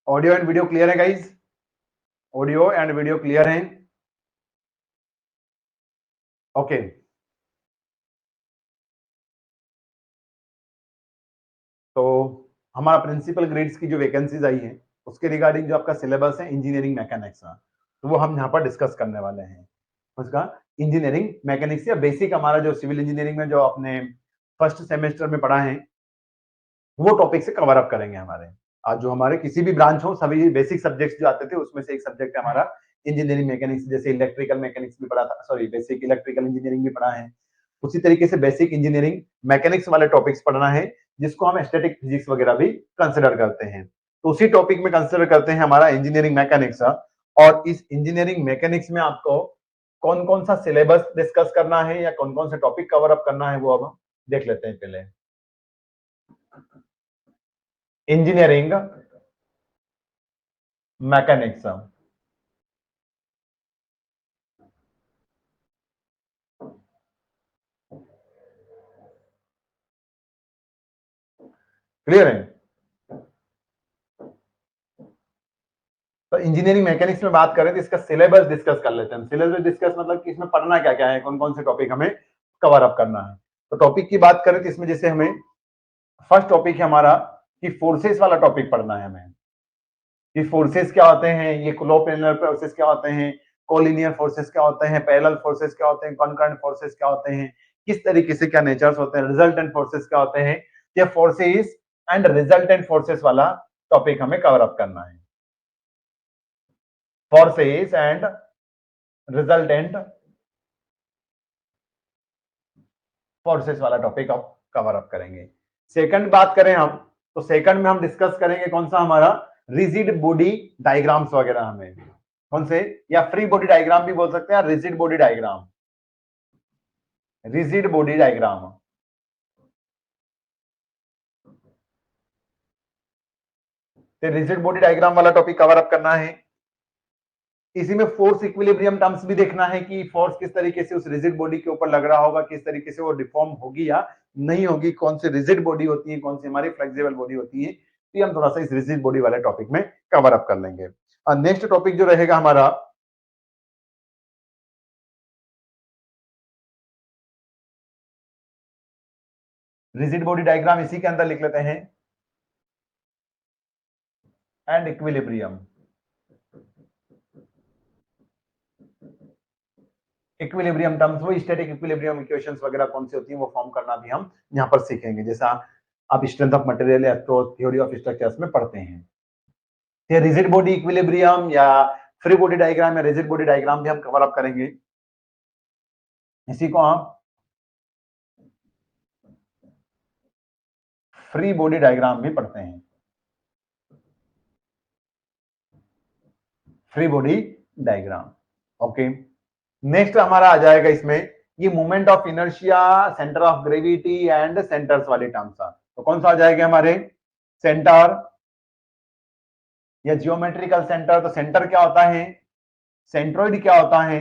Audio and video clear है guys? Audio and video clear है? Okay. तो हमारा प्रिंसिपल ग्रेड्स की जो वैकेंसीज आई है उसके रिगार्डिंग जो आपका सिलेबस है इंजीनियरिंग मैकेनिक्स का, तो वो हम यहाँ पर डिस्कस करने वाले हैं। उसका इंजीनियरिंग मैकेनिक्स या बेसिक हमारा जो सिविल इंजीनियरिंग में जो आपने फर्स्ट सेमेस्टर में पढ़ा है वो टॉपिक से कवर अप करेंगे हमारे। आज जो हमारे किसी भी ब्रांच हो सभी बेसिक सब्जेक्ट्स जो आते थे उसमें से एक सब्जेक्ट है हमारा इंजीनियरिंग मैकेनिक्स, जैसे इलेक्ट्रिकल मैकेनिक्स भी पढ़ा था, सॉरी बेसिक इलेक्ट्रिकल इंजीनियरिंग भी पढ़ा है, उसी तरीके से बेसिक इंजीनियरिंग मैकेनिक्स वाले टॉपिक्स पढ़ना है जिसको हम स्टैटिक फिजिक्स वगैरह भी कंसिडर करते हैं। तो उसी टॉपिक में कंसिडर करते हैं हमारा इंजीनियरिंग मैकेनिक्स। और इस इंजीनियरिंग मैकेनिक्स में आपको कौन कौन सा सिलेबस डिस्कस करना है या कौन कौन से टॉपिक कवर अप करना है वो अब हम देख लेते हैं। पहले इंजीनियरिंग मैकेनिक्स, क्लियर है? तो इंजीनियरिंग मैकेनिक्स में बात करें तो इसका सिलेबस डिस्कस कर लेते हैं। सिलेबस डिस्कस मतलब कि इसमें पढ़ना क्या क्या है, कौन कौन से टॉपिक हमें कवर अप करना है। तो टॉपिक की बात करें तो इसमें जैसे हमें फर्स्ट टॉपिक है हमारा कि फोर्सेस वाला टॉपिक पढ़ना है हमें, कि फोर्सेस क्या होते हैं, ये कोप्लेनर फोर्सेस क्या होते हैं, कोलिनियर फोर्सेस क्या होते हैं, पैरेलल फोर्सेस क्या होते हैं, कॉन्करेंट फोर्सेस क्या होते हैं, किस तरीके से क्या नेचर्स होते हैं, रिजल्टेंट फोर्सेस क्या होते हैं। ये फोर्सेस एंड रिजल्टेंट फोर्सेस वाला टॉपिक हमें कवर अप करना है। फोर्सेस एंड रिजल्टेंट फोर्सेस वाला टॉपिक आप कवर अप करेंगे। सेकंड बात करें हम तो सेकंड में हम डिस्कस करेंगे कौन सा हमारा रिजिड बॉडी डायग्राम्स वगैरह, हमें कौन से, या फ्री बॉडी डायग्राम भी बोल सकते हैं, rigid body diagram, rigid body diagram. तो रिजिड बॉडी डायग्राम वाला टॉपिक कवर अप करना है। इसी में फोर्स इक्विलिब्रियम टर्म्स भी देखना है कि फोर्स किस तरीके से उस रिजिड बॉडी के ऊपर लग रहा होगा, किस तरीके से वो डिफॉर्म होगी या नहीं होगी, कौन सी रिजिड बॉडी होती है, कौन सी हमारी फ्लेक्सिबल बॉडी होती है। तो हम थोड़ा सा इस रिजिड बॉडी वाले टॉपिक में कवर अप कर लेंगे। नेक्स्ट टॉपिक जो रहेगा हमारा रिजिड बॉडी डायग्राम, इसी के अंदर लिख लेते हैं एंड इक्विलिब्रियम। इक्विलिब्रियम टर्म्स वो स्टैटिक इक्विलिब्रियम इक्वेशंस वगैरह कौन सी होती हैं वो फॉर्म करना भी हम यहाँ पर सीखेंगे, जैसा आप स्ट्रेंथ ऑफ मटेरियल या थ्योरी ऑफ स्ट्रक्चर्स में पढ़ते हैं। ये रिजिड बॉडी इक्विलिब्रियम या फ्री बॉडी डायग्राम या रिजिड बॉडी डायग्राम भी हम कवर अप करेंगे। इसी को हम फ्री बॉडी डायग्राम भी पढ़ते हैं, free body diagram. Okay, next हमारा आ जाएगा इसमें ये moment of inertia, centre of gravity and centres वाले टर्म्स। तो कौन सा आ जाएगा हमारे सेंटर या जियोमेट्रिकल सेंटर। तो सेंटर क्या होता है, सेंट्रोइड क्या होता है,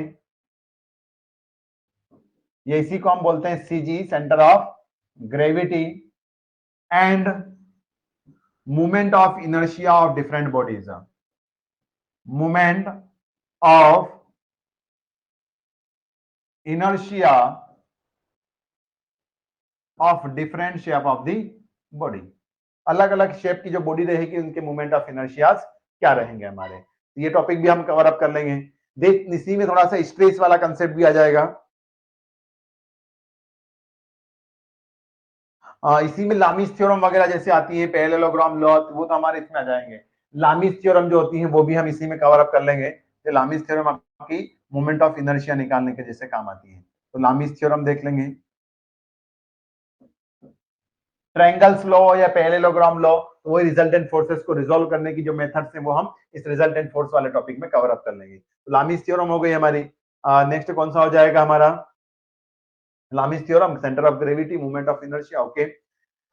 ये इसी को हम बोलते हैं CG, centre of gravity and movement of inertia of different bodies, movement of inertia of different shape of the body. अलग अलग शेप की जो बॉडी रहेगी उनके मूवमेंट ऑफ इनर्शियाज क्या रहेंगे हमारे, तो ये टॉपिक भी हम कवर अप कर लेंगे। देख इसी में थोड़ा सा स्ट्रेस वाला कंसेप्ट भी आ जाएगा। इसी में लामिस थ्योरम वगैरह जैसे आती है, पैरेललोग्राम लॉ, वो तो हमारे इसमें आ जाएंगे। लामिस थ्योरम जो होती है वो भी हम इसी में कवर अप कर लेंगे। तो लामिस थ्योरम आपकी मोमेंट ऑफ इनर्शिया निकालने के जैसे काम आती है, तो लामिस थ्योरम देख लेंगे। ट्रायंगल्स लॉ या पैरेललोग्राम लॉ, वो रिजल्टेंट फोर्सेस को रिजोल्व करने की जो मेथड्स हैं वो हम इस रिजल्टेंट फोर्स वाले टॉपिक में कवर अप कर लेंगे। तो लामिस थ्योरम हो गई हमारी। नेक्स्ट कौन सा हो जाएगा हमारा, Lami's theorem, centre of gravity, movement of inertia. Okay,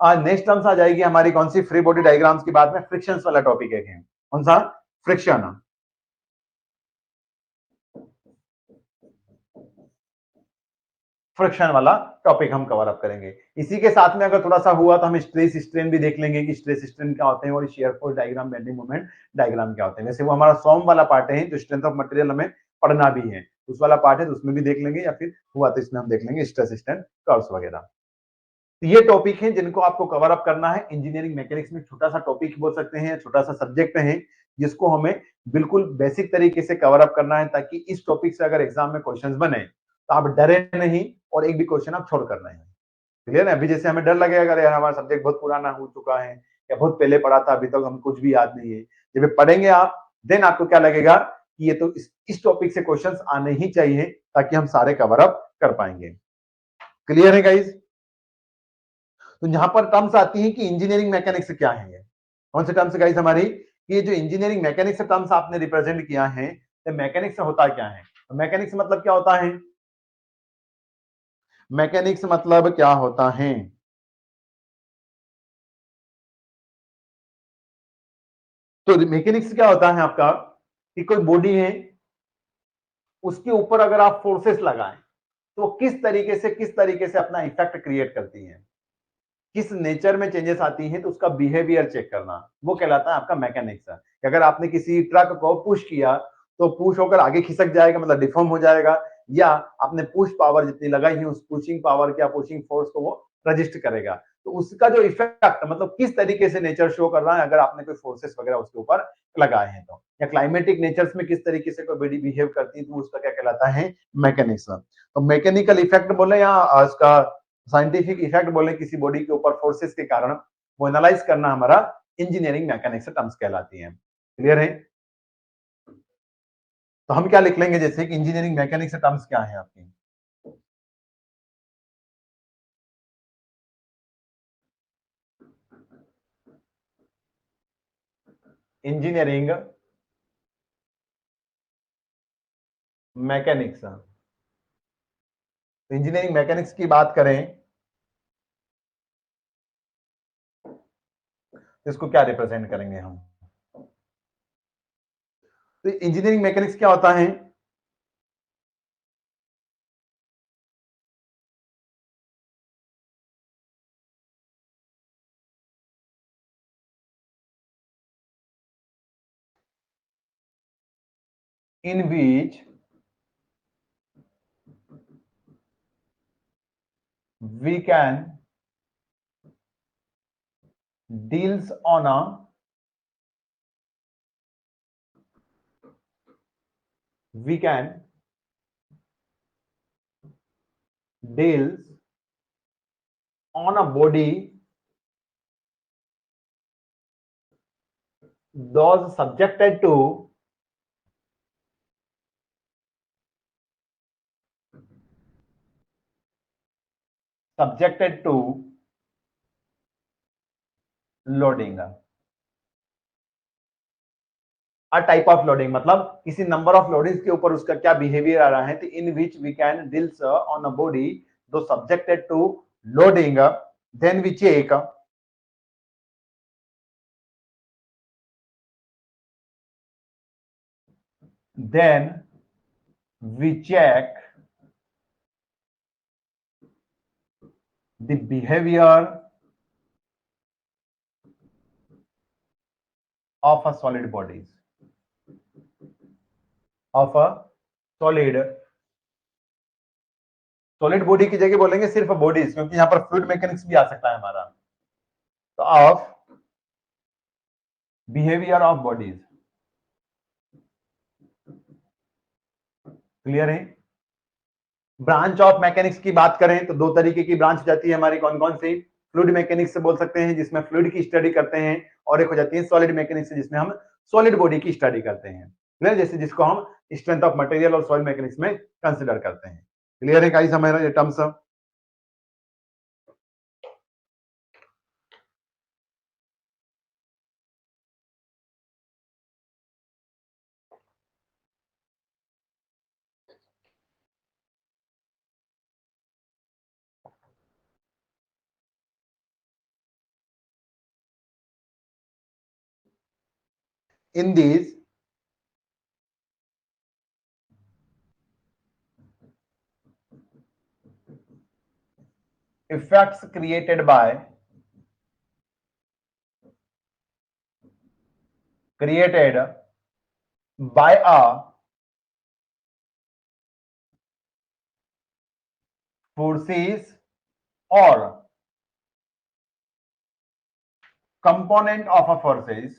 next terms आ जाएगी हमारी कौन सी, फ्री बॉडी डायग्राम्स की बात में फ्रिक्शंस वाला टॉपिक है। कौन सा, फ्रिक्शन। फ्रिक्शन वाला टॉपिक हम कवर अप करेंगे। इसी के साथ में अगर थोड़ा सा हुआ तो हम स्ट्रेस स्ट्रेन भी देख लेंगे कि स्ट्रेस स्ट्रेन क्या होते हैं और shear force diagram, bending moment diagram क्या होते हैं। वैसे वो हमारा सॉम वाला पार्ट है जो स्ट्रेंथ ऑफ मटेरियल हमें पढ़ना भी है, उस वाला पार्ट है तो उसमें भी देख लेंगे, या फिर हुआ तो इसमें हम देख लेंगे स्ट्रेस स्ट्रेन कर्व्स वगैरह। तो ये टॉपिक है जिनको आपको कवर अप करना है। इंजीनियरिंग मैकेनिक्स में छोटा सा टॉपिक बोल सकते हैं, छोटा सा सब्जेक्ट है जिसको हमें बिल्कुल बेसिक तरीके से कवर अप करना है, ताकि इस टॉपिक से अगर एग्जाम में क्वेश्चंस बने तो आप डरे नहीं और एक भी क्वेश्चन आप छोड़ कर नहीं। क्लियर है? अभी जैसे हमें डर लगेगा अगर यार हमारा सब्जेक्ट बहुत पुराना हो चुका है या बहुत पहले पढ़ा था, अभी तक हम कुछ भी याद नहीं है। जब पढ़ेंगे आप देन आपको क्या लगेगा कि ये तो इस टॉपिक से क्वेश्चंस आने ही चाहिए, ताकि हम सारे कवर अप कर पाएंगे। क्लियर है गाइज? तो यहां पर टर्म्स आती है कि इंजीनियरिंग मैकेनिक्स क्या है। ये कौन से टर्म्स गाइस हमारी? ये जो इंजीनियरिंग मैकेनिक्स टर्म्स आपने रिप्रेजेंट किया है, तो मैकेनिक्स होता क्या है? तो मैकेनिक्स मतलब क्या होता है? मैकेनिक्स मतलब क्या होता है? तो मैकेनिक्स क्या होता है आपका कि कोई बॉडी है, उसके ऊपर अगर आप फोर्सेस लगाएं तो किस तरीके से अपना इफेक्ट क्रिएट करती है, किस नेचर में चेंजेस आती हैं, तो उसका बिहेवियर चेक करना, वो कहलाता है आपका मैकेनिक्स। अगर आपने किसी ट्रक को पुश किया तो पुश होकर आगे खिसक जाएगा, मतलब डिफॉर्म हो जाएगा, या आपने पुश पावर जितनी लगाई है उस पुशिंग पावर या पुशिंग फोर्स को वो रजिस्ट करेगा। तो उसका जो इफेक्ट मतलब किस तरीके से नेचर शो कर रहा है अगर आपने कोई फोर्सेस वगैरह उसके ऊपर लगाए हैं तो, या क्लाइमेटिक नेचर्स में किस तरीके से कोई बॉडी बिहेव करती है, तो उसका क्या कहलाता है? मैकेनिक्स। तो मैकेनिकल इफेक्ट बोले या उसका साइंटिफिक इफेक्ट बोले किसी बॉडी के ऊपर फोर्सेस के कारण, वो एनालाइज करना हमारा इंजीनियरिंग मैकेनिक्स टर्म्स कहलाती है। क्लियर है? तो हम क्या लिख लेंगे जैसे कि इंजीनियरिंग मैकेनिक्स टर्म्स क्या है आपकी? Engineering mechanics. इंजीनियरिंग मैकेनिक्स की बात करें तो इसको क्या रिप्रेजेंट करेंगे हम? तो इंजीनियरिंग मैकेनिक्स क्या होता है? In which we can deals on a we can deals on a body those subjected to loading. A type of loading मतलब किसी नंबर ऑफ लोडिंग के ऊपर उसका क्या बिहेवियर आ रहा है, तो in which we can deals on a body those subjected to loading, then we check then we check the behavior of a solid bodies of a solid solid body की जगह बोलेंगे सिर्फ बॉडीज, क्योंकि यहां पर फ्लूइड मैकेनिक्स भी आ सकता है हमारा। तो of behaviour of bodies. Clear है? ब्रांच ऑफ मैकेनिक्स की बात करें तो दो तरीके की ब्रांच जाती है हमारी, कौन कौन सी? फ्लूइड मैकेनिक्स से बोल सकते हैं जिसमें फ्लूइड की स्टडी करते हैं, और एक हो जाती है सॉलिड मैकेनिक्स जिसमें हम सॉलिड बॉडी की स्टडी करते हैं। क्लियर? जैसे जिसको हम स्ट्रेंथ ऑफ मटेरियल और सॉइल मैकेनिक्स में कंसिडर करते हैं। क्लियर है गाइस हमारा ये terms? In these effects created by a forces or component of a forces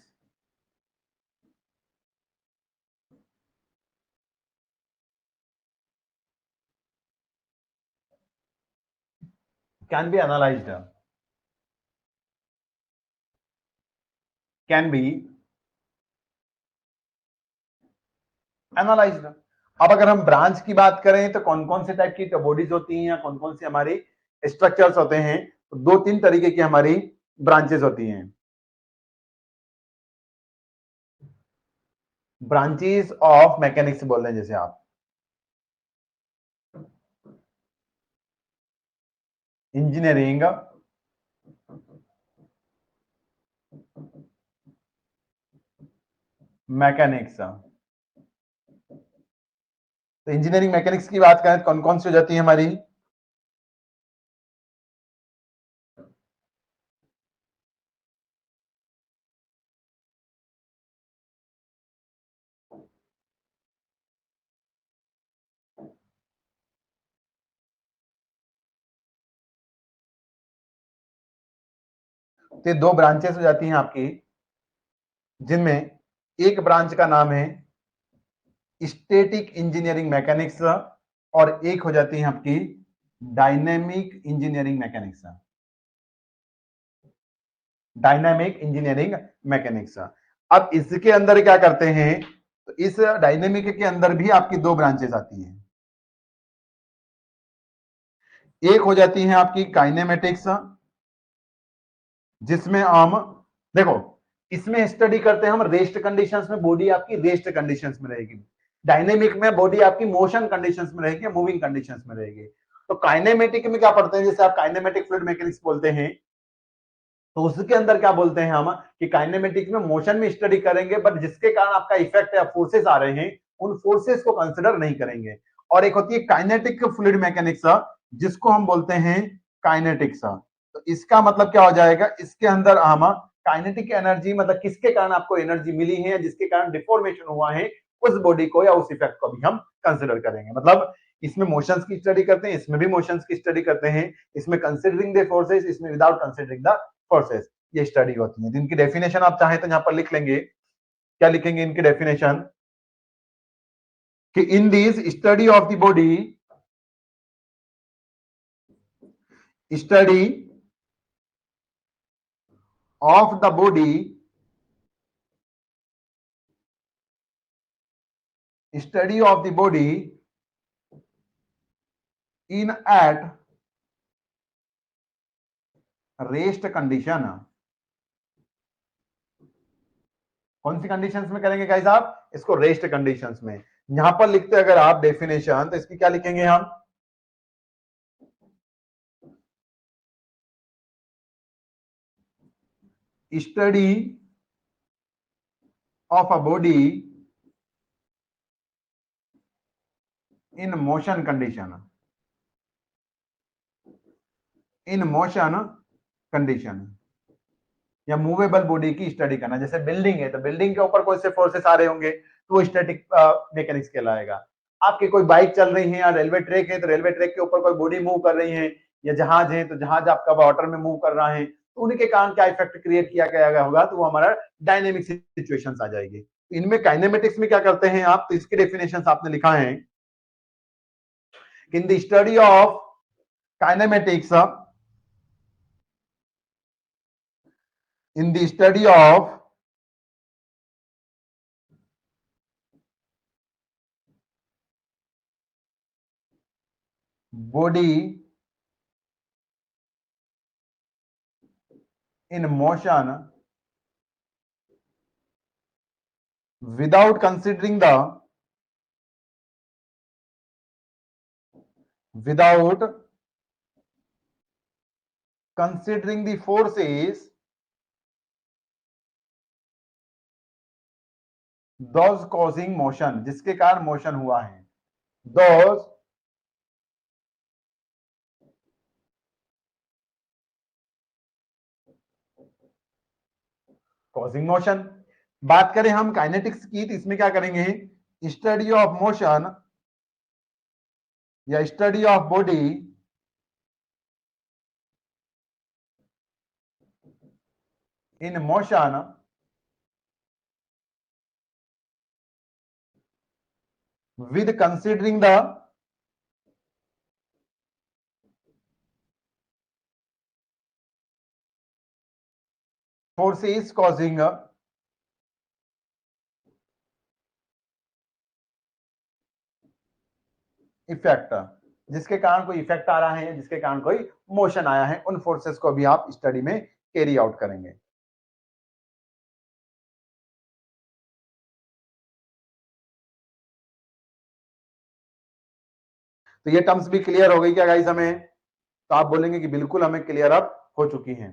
can be analyzed, can be analysed. अब अगर हम ब्रांच की बात करें तो कौन कौन से टाइप की बॉडीज होती हैं या कौन कौन से हमारी स्ट्रक्चर्स होते हैं, तो दो तीन तरीके की हमारी ब्रांचेस होती हैं। ब्रांचेस ऑफ मैकेनिक्स बोल रहे हैं जैसे आप इंजीनियरिंग मैकेनिक्स, तो इंजीनियरिंग मैकेनिक्स की बात करें तो कौन कौन सी हो जाती है हमारी? तो ये दो ब्रांचेस हो जाती हैं आपकी, जिनमें एक ब्रांच का नाम है स्टैटिक इंजीनियरिंग मैकेनिक्स और एक हो जाती है आपकी dynamic engineering mechanics. Dynamic engineering mechanics. अब इसके अंदर क्या करते हैं, तो इस डायनेमिक के अंदर भी आपकी दो ब्रांचेस आती हैं। एक हो जाती है आपकी काइनेमेटिक्स, जिसमें हम देखो इसमें स्टडी करते हैं हम रेस्ट कंडीशंस में, बॉडी आपकी रेस्ट कंडीशंस में रहेगी। डायनेमिक में बॉडी आपकी मोशन कंडीशंस में रहेगी, मूविंग कंडीशंस में रहेगी। तो काइनेमेटिक में क्या पढ़ते हैं, जैसे आप काइनेमेटिक फ्लूइड मैकेनिक्स बोलते हैं, तो उसके अंदर क्या बोलते हैं हम कि काइनेमेटिक्स में मोशन में स्टडी करेंगे, बट जिसके कारण आपका इफेक्ट या फोर्सेस आ रहे हैं उन फोर्सेस को कंसिडर नहीं करेंगे। और एक होती है काइनेटिक फ्लूइड मैकेनिक्स, जिसको हम बोलते हैं काइनेटिक्स। तो इसका मतलब क्या हो जाएगा, इसके अंदर हम काइनेटिक एनर्जी मतलब किसके कारण आपको एनर्जी मिली है, जिसके कारण डिफॉर्मेशन हुआ है, उस बॉडी को या उस इफेक्ट को भी हम कंसिडर करेंगे। मतलब इसमें मोशंस की स्टडी करते हैं, इसमें भी मोशंस की स्टडी करते हैं, इसमें कंसिडरिंग द फोर्सेस, इसमें विदाउट कंसिडरिंग द फोर्सेस, ये स्टडी होती है। इनकी डेफिनेशन आप चाहें तो यहां पर लिख लेंगे। क्या लिखेंगे इनकी डेफिनेशन, कि in this study of the body, study of the body, study of the body in at rest condition. कौन सी कंडीशंस में करेंगे गाइस आप इसको, रेस्ट कंडीशंस में। यहां पर लिखते अगर आप डेफिनेशन, तो इसकी क्या लिखेंगे हम, study of a body in motion condition, in motion condition, या मूवेबल बॉडी की स्टडी करना। जैसे बिल्डिंग है तो बिल्डिंग के ऊपर कोई से फोर्सेस आ रहे होंगे तो वो स्टैटिक मैकेनिक्स कहलाएगा। आपकी कोई बाइक चल रही है या रेलवे ट्रैक है तो रेलवे ट्रैक के ऊपर कोई बॉडी मूव कर रही है, या जहाज है तो जहाज आपका वाटर में मूव कर रहा है, तो उनके कारण क्या इफेक्ट क्रिएट किया गया होगा, तो वो हमारा डायनेमिक सिचुएशंस आ जाएगी। इनमें काइनेमेटिक्स में क्या करते हैं आप, तो इसकी डेफिनेशन आपने लिखा है, in the study of kinematics, in the study of body in motion without considering the, without considering the forces those causing motion, जिसके कारण मोशन हुआ है, those कॉजिंग मोशन। बात करें हम काइनेटिक्स की, तो इसमें क्या करेंगे, स्टडी ऑफ मोशन या study of body in motion with considering the forces causing effect, जिसके कारण कोई इफेक्ट आ रहा है, जिसके कारण कोई मोशन आया है, उन फोर्सेस को भी आप स्टडी में कैरी आउट करेंगे। तो ये टर्म्स भी क्लियर हो गई क्या गाइस हमें? तो आप बोलेंगे कि बिल्कुल हमें क्लियर अप हो चुकी हैं,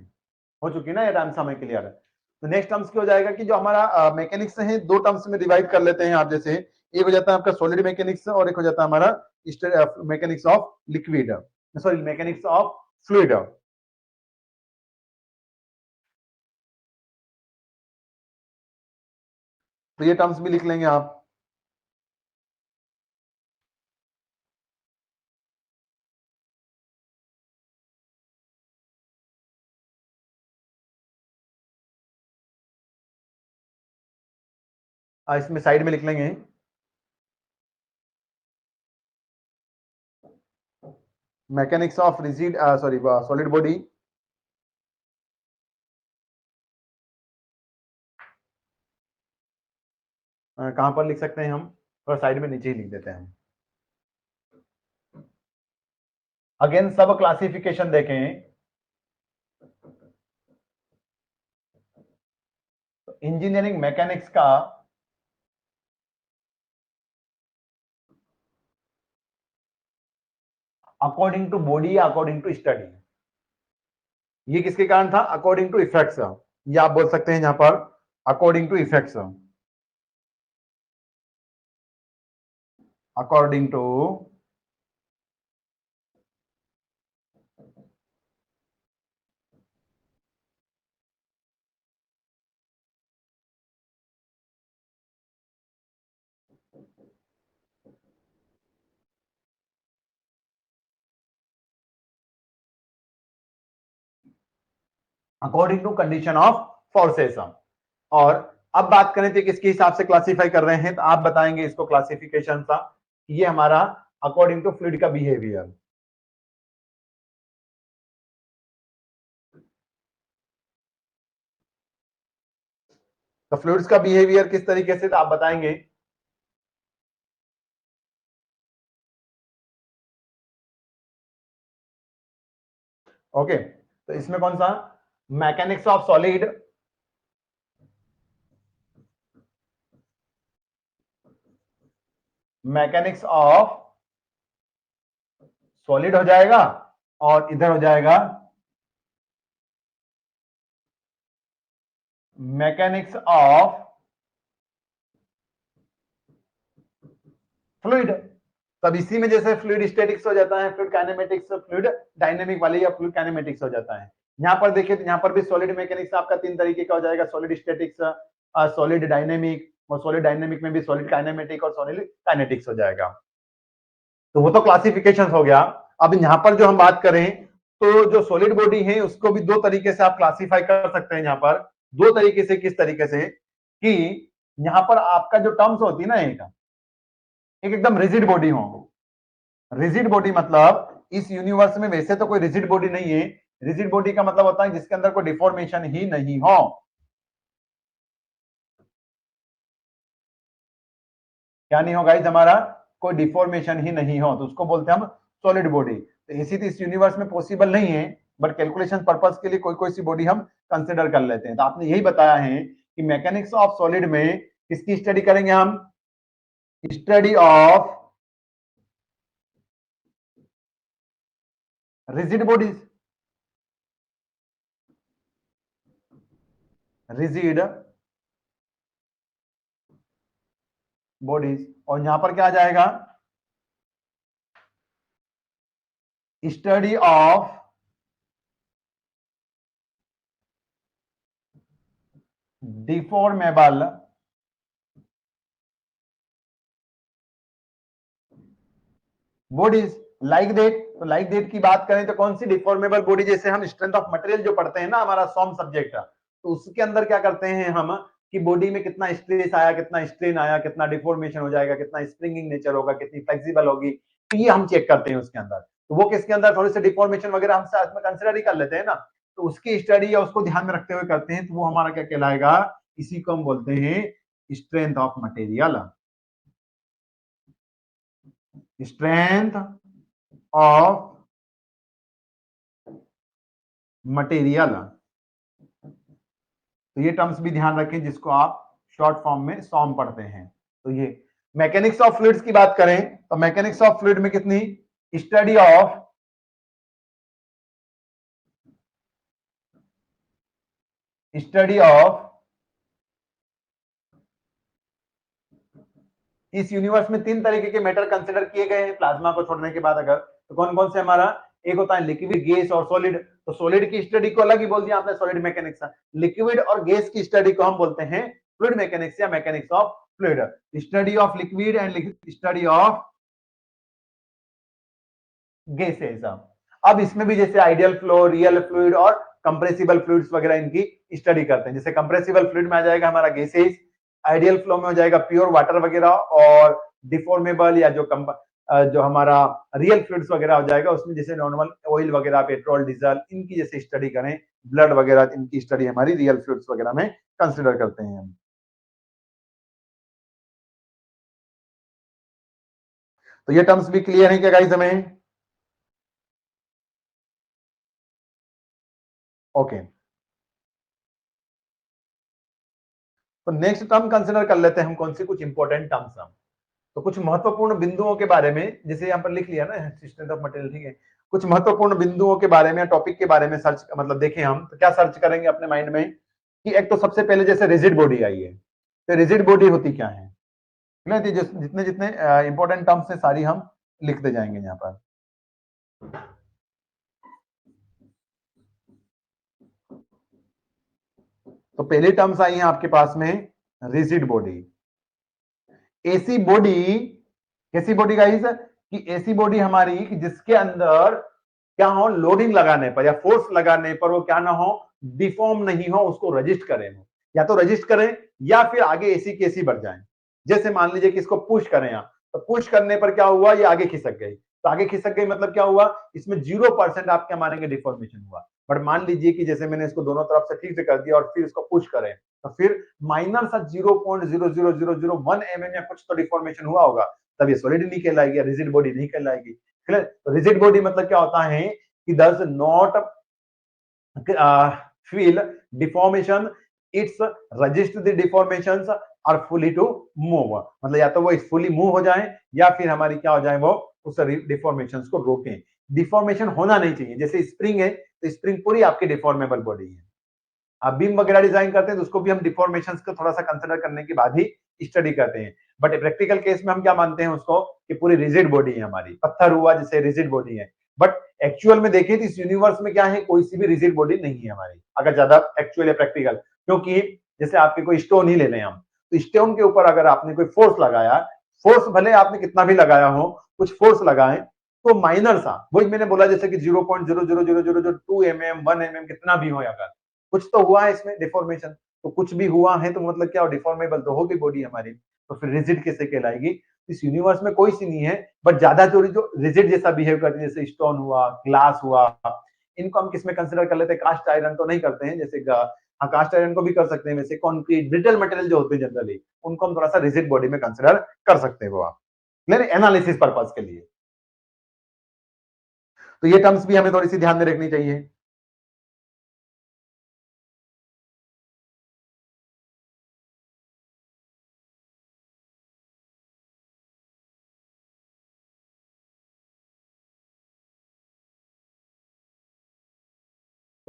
हो चुकी ना ये टर्म्स हमें क्लियर है। तो नेक्स्ट टर्म्स क्या हो जाएगा कि जो हमारा मैकेनिक्स है, दो टर्म्स में डिवाइड कर लेते हैं आप। जैसे एक हो जाता है आपका सॉलिड मैकेनिक्स और एक हो जाता है हमारा mechanics of liquid, sorry mechanics of fluid. तो ये टर्म्स भी लिख लेंगे आप। इसमें साइड में लिख लेंगे mechanics of rigid sorry solid body कहां पर लिख सकते हैं हम, थोड़ा साइड में नीचे ही लिख देते हैं। अगेन सब क्लासिफिकेशन देखें, तो इंजीनियरिंग मैकेनिक्स का अकॉर्डिंग टू बॉडी या अकॉर्डिंग टू स्टडी, ये किसके कारण था, अकॉर्डिंग टू इफेक्ट्स, ये आप बोल सकते हैं यहां पर according to effects, according to according to condition of forces. और अब बात करें तो किसके हिसाब से क्लासिफाई कर रहे हैं, तो आप बताएंगे इसको क्लासिफिकेशन सा, ये हमारा अकॉर्डिंग टू फ्लूइड का बिहेवियर। तो फ्लूइड्स का बिहेवियर किस तरीके से, तो आप बताएंगे। ओके, तो इसमें कौन सा, mechanics of solid, mechanics of solid हो जाएगा, और इधर हो जाएगा मैकेनिक्स ऑफ फ्लूइड। तब इसी में जैसे फ्लूइड स्टैटिक्स हो जाता है, फ्लूइड काइनेमेटिक्स, फ्लूइड डायनेमिक वाले या फ्लूइड काइनेमेटिक्स हो जाता है। यहां पर देखिए तो यहां पर भी सॉलिड मैकेनिक्स आपका तीन तरीके का हो जाएगा, सॉलिड स्टैटिक्स, सॉलिड डायनेमिक, और सॉलिड डायनेमिक में भी सॉलिड काइनेमेटिक और सॉलिड काइनेटिक्स हो जाएगा। तो वो तो क्लासिफिकेशन हो गया। अब यहां पर जो हम बात करें, तो जो सॉलिड बॉडी है उसको भी दो तरीके से आप क्लासिफाई कर सकते हैं। यहां पर दो तरीके से, किस तरीके से कि यहां पर आपका जो टर्म्स होती है ना, एक एकदम रिजिड बॉडी हो। रिजिड बॉडी मतलब इस यूनिवर्स में वैसे तो कोई रिजिड बॉडी नहीं है, रिजिड बॉडी का मतलब होता है जिसके अंदर कोई डिफॉर्मेशन ही नहीं हो। क्या नहीं हो गाइस, हमारा कोई डिफॉर्मेशन ही नहीं हो, तो उसको बोलते हैं हम सॉलिड बॉडी। तो इसी तो इस यूनिवर्स में पॉसिबल नहीं है, बट कैलकुलेशन पर्पस के लिए कोई कोई सी बॉडी हम कंसिडर कर लेते हैं। तो आपने यही बताया है कि मैकेनिक्स ऑफ सॉलिड में किसकी स्टडी करेंगे हम, study of rigid bodies, rigid bodies. और यहां पर क्या आ जाएगा, study of deformable bodies like that. तो लाइक दैट की बात करें तो कौन सी डिफॉर्मेबल बॉडी, जैसे हम स्ट्रेंथ ऑफ मटेरियल जो पढ़ते हैं ना हमारा सॉम सब्जेक्ट, तो उसके अंदर क्या करते हैं हम कि बॉडी में कितना स्ट्रेस आया, कितना स्ट्रेन आया, कितना डिफॉर्मेशन हो जाएगा, कितना स्प्रिंगिंग नेचर होगा, कितनी फ्लेक्सिबल होगी, तो ये हम चेक करते हैं उसके अंदर। तो वो किसके अंदर थोड़े से डिफॉर्मेशन वगैरह हम साथ में कंसिडर ही कर लेते हैं ना, तो उसकी स्टडी या उसको ध्यान में रखते हुए करते हैं, तो वो हमारा क्या कहलाएगा, इसी को हम बोलते हैं strength of material. Strength of material, तो ये टर्म्स भी ध्यान रखें जिसको आप शॉर्ट फॉर्म में सॉम पढ़ते हैं। तो ये मैकेनिक्स ऑफ फ्लूइड्स की बात करें तो मैकेनिक्स ऑफ फ्लूइड में कितनी, स्टडी ऑफ इस यूनिवर्स में तीन तरीके के मेटर कंसिडर किए गए हैं प्लाज्मा को छोड़ने के बाद, अगर तो कौन कौन से हमारा, एक होता है लिक्विड, गैस और सॉलिड। तो सॉलिड की स्टडी को अलग ही बोल दिया आपने, सॉलिड मैकेनिक्स। लिक्विड और गैस की स्टडी को हम बोलते हैं फ्लूइड मैकेनिक्स या mechanics of fluid. Study of liquid and study of gases. अब इसमें भी जैसे आइडियल फ्लो, रियल फ्लूइड और कंप्रेसिबल फ्लूइड्स वगैरह इनकी स्टडी करते हैं। जैसे कंप्रेसिबल फ्लूइड में आ जाएगा हमारा गैसेस, आइडियल फ्लो में हो जाएगा प्योर वाटर वगैरह, और डिफॉर्मेबल या जो हमारा रियल फ्लूइड्स वगैरह हो जाएगा उसमें जैसे नॉर्मल ऑयल वगैरह, पेट्रोल, डीजल, इनकी जैसे स्टडी करें, ब्लड वगैरह, इनकी स्टडी हमारी रियल फ्लूइड्स वगैरह में कंसिडर करते हैं हम। तो ये टर्म्स भी क्लियर है क्या गाइस हमें? ओके, तो नेक्स्ट टर्म कंसिडर कर लेते हैं हम, कौन सी कुछ इंपॉर्टेंट टर्म्स हम। तो कुछ महत्वपूर्ण बिंदुओं के बारे में, जैसे यहाँ पर लिख लिया ना स्ट्रेंथ ऑफ मटेरियल, ठीक है, कुछ महत्वपूर्ण बिंदुओं के बारे में, टॉपिक के बारे में सर्च, मतलब देखें हम तो क्या सर्च करेंगे अपने माइंड में, कि एक तो सबसे पहले जैसे रिजिड बॉडी आई है, तो रिजिड बॉडी होती क्या है, ठीक है, जितने जितने इंपॉर्टेंट टर्म्स है सारी हम लिखते जाएंगे यहाँ पर। तो पहली टर्म्स आई है आपके पास में, रिजिड बॉडी। ऐसी बॉडी, कैसी बॉडी गाइस, कि ऐसी बॉडी हमारी कि जिसके अंदर क्या हो, लोडिंग लगाने पर या फोर्स लगाने पर वो क्या ना हो, डिफॉर्म नहीं हो, उसको रजिस्ट करें हो, या तो रजिस्ट करें या फिर आगे ऐसी कैसी बढ़ जाए। जैसे मान लीजिए कि इसको पुश करें आप, तो पुश करने पर क्या हुआ, ये आगे खिसक गई, तो आगे खिसक गई मतलब क्या हुआ, इसमें 0% आप क्या मानेंगे, डिफॉर्मेशन हुआ। बट मान लीजिए कि जैसे मैंने इसको दोनों तरफ से ठीक से कर दिया और फिर इसको पुश करें, तो फिर माइनर सा 0.00001 mm या कुछ तो डिफॉर्मेशन हुआ होगा, तब ये सॉलिड नहीं कहलाएगी, रिजिड बॉडी नहीं कहलाएगी। रिजिड बॉडी मतलब क्या होता है कि does not feel deformation, it's resist the deformations और फुली टू मूव, मतलब या तो वो फुली मूव हो जाए या फिर हमारी क्या हो जाए, वो उस डिफॉर्मेशंस को रोकें। डिफॉर्मेशन होना नहीं चाहिए, जैसे स्प्रिंग है तो स्प्रिंग पूरी आपकी डिफॉर्मेबल बॉडी है, आप बीम वगैरह डिजाइन करते हैं तो उसको भी हम डिफॉर्मेशन को थोड़ा सा कंसिडर करने के बाद ही स्टडी करते हैं। बट प्रैक्टिकल केस में हम क्या मानते हैं उसको, कि पूरी रिजिड बॉडी है हमारी, पत्थर हुआ जैसे रिजिड बॉडी है। बट एक्चुअल में देखें तो इस यूनिवर्स में क्या है, कोई सी भी रिजिड बॉडी नहीं है हमारी, अगर ज्यादा एक्चुअल या प्रैक्टिकल, क्योंकि जैसे आपके कोई स्टोन ही ले लें हम, तो स्टोन के ऊपर अगर आपने कोई फोर्स लगाया, फोर्स भले आपने कितना भी लगाया हो, कुछ फोर्स लगाए तो माइनर सा, वही मैंने बोला जैसे कि 0.00002 mm 1 mm कितना भी हो, अगर कुछ तो हुआ है इसमें डिफॉर्मेशन, तो कुछ भी हुआ है तो मतलब क्या, डिफॉर्मेबल तो होगी बॉडी हमारी, तो फिर रिजिड कैसे कहलाएगी। इस यूनिवर्स में कोई सी नहीं है, बट ज्यादा जो रिजिड जैसा बिहेव करती है, जैसे स्टोन हुआ, ग्लास हुआ, इनको हम किसमें कंसिडर कर लेते हैं, कास्ट आयरन तो नहीं करते हैं, जैसे हाँ कास्ट आयरन को भी कर सकते हैं, वैसे कॉन्क्रीट ब्रिटल मटेरियल जो होते हैं जनरली, उनको हम थोड़ा सा रिजिड बॉडी में कंसिडर कर सकते हैं, वो आप एनालिसिस पर्पज के लिए। तो ये टर्म्स भी हमें थोड़ी सी ध्यान में रखनी चाहिए।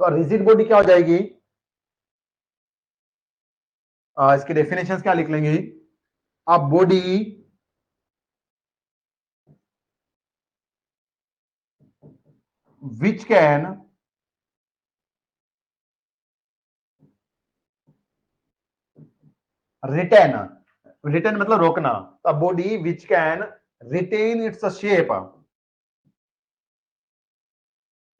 तो रिजिड बॉडी क्या हो जाएगी, इसकी डेफिनेशन क्या लिख लेंगे, a body which can retain, retain मतलब रोकना, तो body which can retain its shape,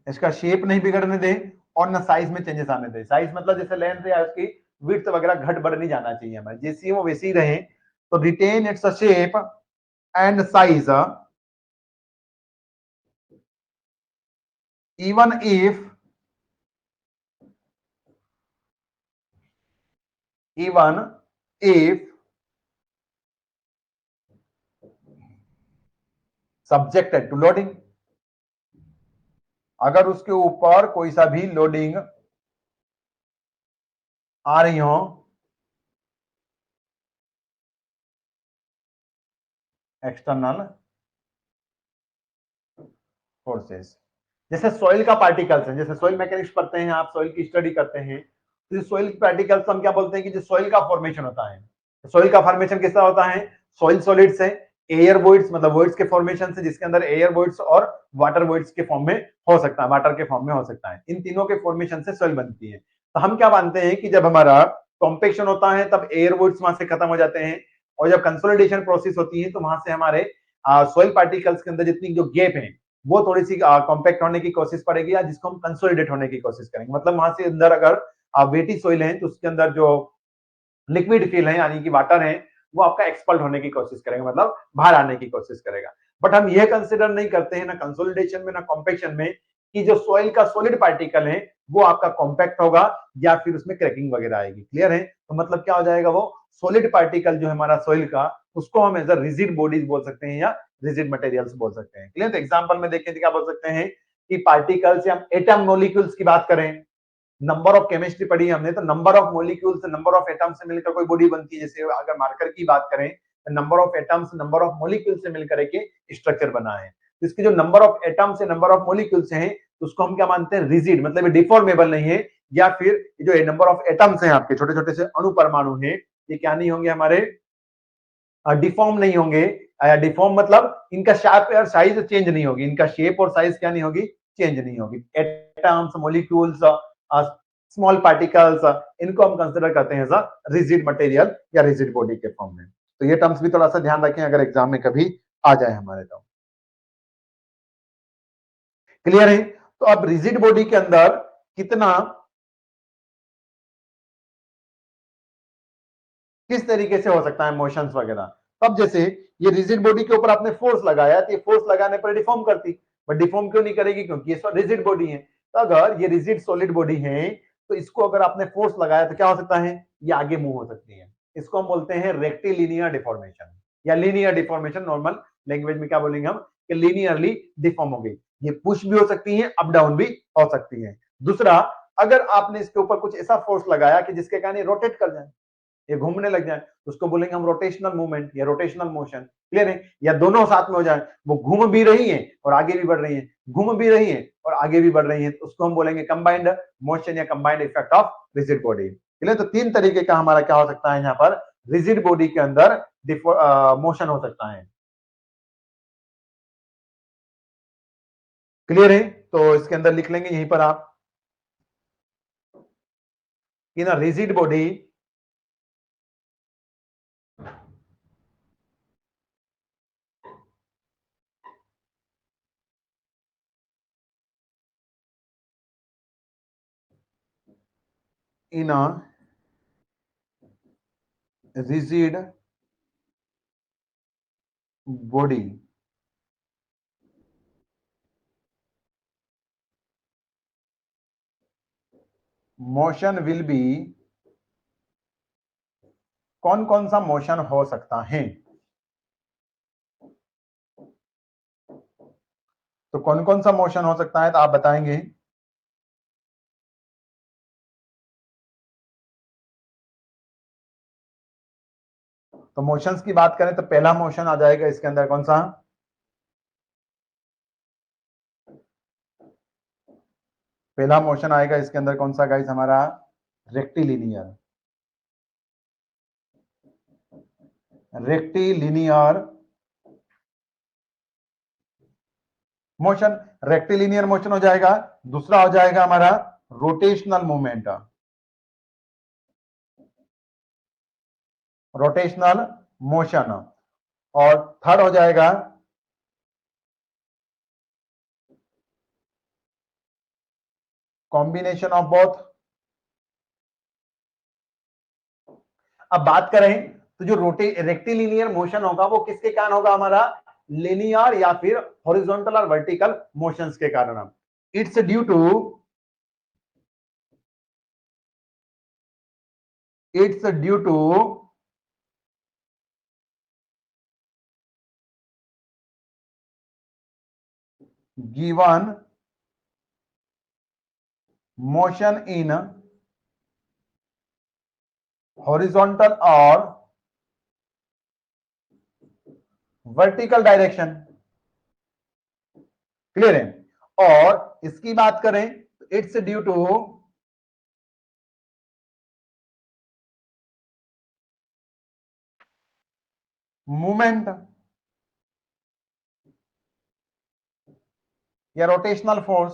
इसका शेप नहीं बिगड़ने दे और ना साइज में चेंजेस आने दे। साइज मतलब जैसे लेंथ है उसकी विड्थ वगैरह घट बढ़ नहीं जाना चाहिए हमारे, जैसी वो वैसी रहे। तो retain its shape and size even if subjected to loading, अगर उसके ऊपर कोई सा भी लोडिंग आ रही हो, एक्सटर्नल फोर्सेस, जैसे सॉइल का पार्टिकल्स है, जैसे सॉइल मैकेनिक्स पढ़ते हैं आप, सॉइल की स्टडी करते हैं, तो सॉइल पार्टिकल्स हम क्या बोलते हैं कि जो सॉइल का फॉर्मेशन होता है, सॉइल का फॉर्मेशन किसका होता है, सॉइल सॉलिड्स है, एयर वॉइड्स मतलब वॉइड्स के फॉर्मेशन से, जिसके अंदर एयर वॉइड्स और वाटर वॉइड्स के फॉर्म में हो सकता है, वाटर के फॉर्म में हो सकता है, इन तीनों के फॉर्मेशन से सॉइल बनती है। तो हम क्या मानते हैं कि जब हमारा कॉम्पेक्शन होता है तब एयर वॉइड्स वहां से खत्म हो जाते हैं, और जब कंसोलिडेशन प्रोसेस होती है तो वहां से हमारे सॉइल पार्टिकल्स के अंदर जितनी जो गैप है वो थोड़ी सी कॉम्पैक्ट होने की कोशिश पड़ेगी, या जिसको हम कंसोलिडेट होने की कोशिश करेंगे। मतलब वहां से अंदर अगर वेटी सॉइल है तो उसके अंदर जो लिक्विड फील है यानी कि वाटर है वो आपका एक्सपल्ड होने की कोशिश करेगा, मतलब बाहर आने की कोशिश करेगा। बट हम यह कंसिडर नहीं करते हैं ना कंसोलिडेशन में ना कॉम्पैक्शन में कि जो सॉइल का सॉलिड पार्टिकल है वो आपका कॉम्पैक्ट होगा या फिर उसमें क्रैकिंग वगैरह आएगी। क्लियर है? तो मतलब क्या हो जाएगा, वो सॉलिड पार्टिकल जो है हमारा सॉइल का, उसको हम एज अ रिजिड बॉडीज बोल सकते हैं या रिजिड मटेरियल्स बोल सकते हैं। क्लियर? तो एग्जांपल में देखें तो क्या बोल सकते हैं कि पार्टिकल्स या एटम मॉलिक्यूल्स की बात करें, नंबर ऑफ केमिस्ट्री पढ़ी हमने, तो number of molecules number of atoms से मिलकर कोई बॉडी बनती है। जैसे अगर मार्कर की बात करें तो number of atoms number of molecule से मिलकर एक स्ट्रक्चर बना है। तो इसके जो नंबर ऑफ एटम्स से नंबर ऑफ मॉलिक्यूल्स हैं तो उसको हम क्या मानते हैं, रिजिड, मतलब ये डिफॉर्मेबल नहीं है, या फिर जो नंबर ऑफ एटम्स हैं आपके छोटे छोटे से अणु परमाणु हैं ये क्या नहीं होंगे हमारे, डिफॉर्म नहीं होंगे। डिफॉर्म मतलब इनका शेप और साइज चेंज नहीं होगी, इनका शेप और साइज क्या नहीं होगी, चेंज नहीं होगी। एटम्स, मॉलिक्यूल्स, स्मॉल पार्टिकल्स, इनको हम कंसिडर करते हैं एज रिजिड मटेरियल या रिजिड बॉडी के फॉर्म में। तो ये टर्म्स भी थोड़ा सा ध्यान रखें अगर एग्जाम में कभी आ जाए हमारे तो। क्लियर है? तो अब रिजिड बॉडी के अंदर कितना, किस तरीके से हो सकता है मोशंस वगैरह। तब जैसे ये रिजिड बॉडी के ऊपर आपने फोर्स लगाया तो ये फोर्स लगाने पर डिफॉर्म करती, बट डिफॉर्म क्यों नहीं करेगी, क्योंकि ये रिजिड बॉडी है। तो अगर ये रिजिड सॉलिड बॉडी है तो इसको अगर आपने फोर्स लगाया तो क्या हो सकता है, ये आगे मूव हो सकती है। इसको हम बोलते हैं रेक्टिलिनियर डिफॉर्मेशन या लीनियर डिफॉर्मेशन। नॉर्मल लैंग्वेज में क्या बोलेंगे हम कि लीनियरली डिफॉर्म हो गई। ये पुश भी हो सकती है, अप डाउन भी हो सकती है। दूसरा, अगर आपने इसके ऊपर कुछ ऐसा फोर्स लगाया कि जिसके कारण ये रोटेट कर जाए, ये घूमने लग जाए, तो उसको बोलेंगे हम रोटेशनल मूवमेंट या रोटेशनल मोशन। क्लियर है? या दोनों साथ में हो जाए, वो घूम भी रही है और आगे भी बढ़ रही है, घूम भी रही है और आगे भी बढ़ रही है, तो उसको हम बोलेंगे कंबाइंड मोशन या combined effect of rigid body. Clear? तो तीन तरीके का हमारा क्या हो सकता है यहाँ पर, रिजिड बॉडी के अंदर मोशन हो सकता है। क्लियर है? तो इसके अंदर लिख लेंगे यहीं पर आप कि ना rigid body in a rigid body motion will be, कौन कौन सा मोशन हो सकता है, तो कौन कौन सा मोशन हो सकता है तो आप बताएंगे। तो मोशंस की बात करें तो पहला मोशन आ जाएगा इसके अंदर कौन सा, पहला मोशन आएगा इसके अंदर कौन सा गाइस हमारा, rectilinear. Rectilinear motion, rectilinear motion हो जाएगा। दूसरा हो जाएगा हमारा रोटेशनल मूवमेंट। रोटेशनल मोशन, और थर्ड हो जाएगा कॉम्बिनेशन ऑफ बोथ। अब बात करें तो जो रेक्टिलिनियर मोशन होगा वो किसके कारण होगा हमारा, लिनियर या फिर हॉरिजॉन्टल और वर्टिकल मोशंस के कारण। It's due to given motion in horizontal और वर्टिकल डायरेक्शन। क्लियर है। और इसकी बात करें तो इट्स ड्यू टू मूवमेंट या रोटेशनल फोर्स।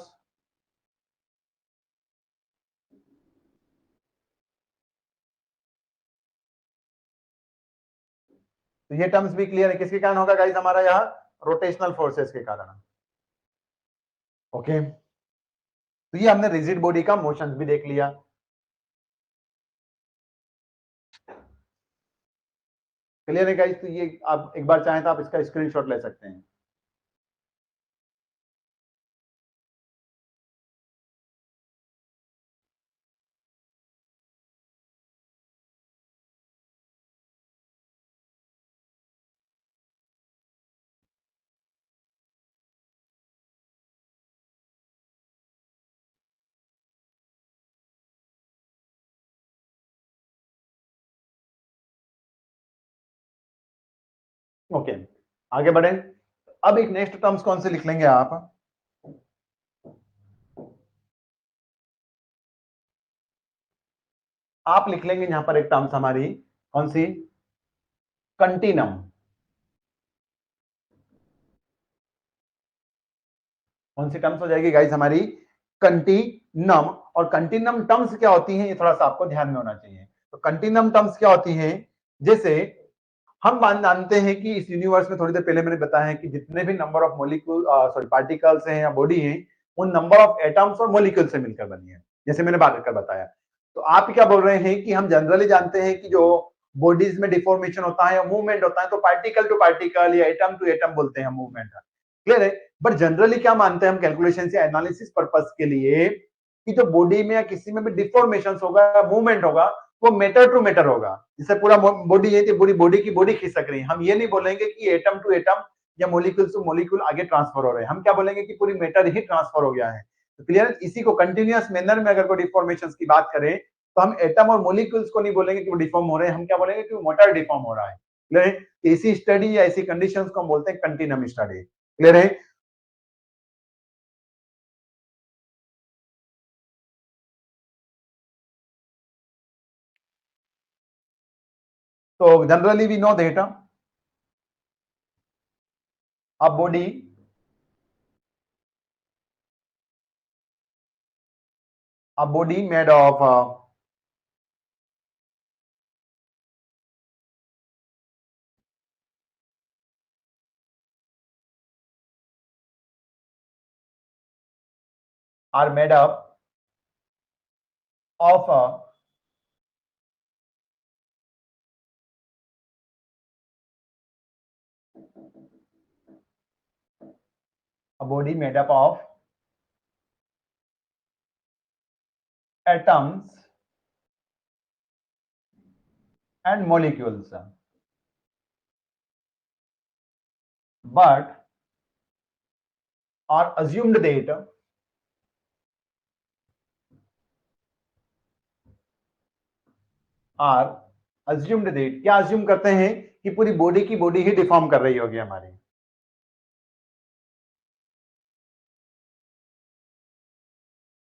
तो ये टर्म्स भी क्लियर है, किसके कारण होगा गाइस हमारा यहां, रोटेशनल फोर्सेस के कारण। ओके, तो ये हमने रिजिड बॉडी का मोशन भी देख लिया। क्लियर है गाइस, तो ये आप एक बार चाहें तो आप इसका स्क्रीनशॉट ले सकते हैं। ओके, आगे बढ़े। अब एक नेक्स्ट टर्म्स कौन से लिख लेंगे आप, आप लिख लेंगे यहां पर एक टर्म्स हमारी कौन सी, कंटिनम। कौन सी टर्म्स हो जाएगी गाइस हमारी, कंटिनम। और कंटिनम टर्म्स क्या होती हैं ये थोड़ा सा आपको ध्यान में होना चाहिए। तो कंटिनम टर्म्स क्या होती हैं, जैसे हम जानते हैं कि इस यूनिवर्स में, थोड़ी देर पहले मैंने बताया है कि जितने भी number of molecule sorry particles हैं या बॉडी हैं, उन नंबर ऑफ एटम्स और मोलिक्यूल से मिलकर बनी है, जैसे मैंने बात कर बताया। तो आप क्या बोल रहे हैं कि हम जनरली जानते हैं कि जो बॉडीज में डिफॉर्मेशन होता है या मूवमेंट होता है तो पार्टिकल टू पार्टिकल या एटम टू एटम बोलते हैं मूवमेंट। क्लियर है। बट जनरली क्या मानते हैं हम कैलकुलेशन या एनालिसिस पर्पस के लिए, कि जो बॉडी में या किसी में भी डिफॉर्मेशन होगा, मूवमेंट होगा, वो मेटर टू मेटर होगा। जैसे पूरा बॉडी है तो पूरी बॉडी की बॉडी खिसक रही है, हम ये नहीं बोलेंगे कि एटम टू एटम या मोलिक्यूल टू मोलिक्यूल आगे ट्रांसफर हो रहे हैं, हम क्या बोलेंगे कि पूरी मैटर ही ट्रांसफर हो गया है। तो क्लियर, इसी को कंटिन्यूअस मैनर में अगर कोई डिफॉर्मेशन की बात करें तो हम एटम और मोलिक्यूल्स को नहीं बोलेंगे कि वो डिफॉर्म हो रहे हैं, हम क्या बोलेंगे कि वो मोटर डिफॉर्म हो रहा है। क्लियर है। ऐसी स्टडी या ऐसी कंडीशंस को हम बोलते हैं कंटिन्यूम स्टडी। क्लियर है। So generally we know that a body made of are made up of a body made up of atoms and molecules, but are assumed that क्या अज्यूम करते हैं कि पूरी बॉडी की बॉडी ही deform कर रही होगी हमारी।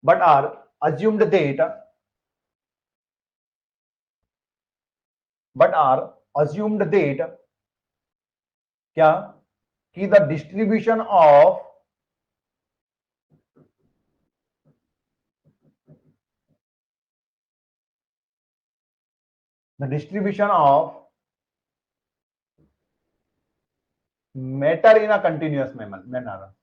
But are assumed that but are assumed that क्या, कि the distribution of the distribution of matter in a continuous manner.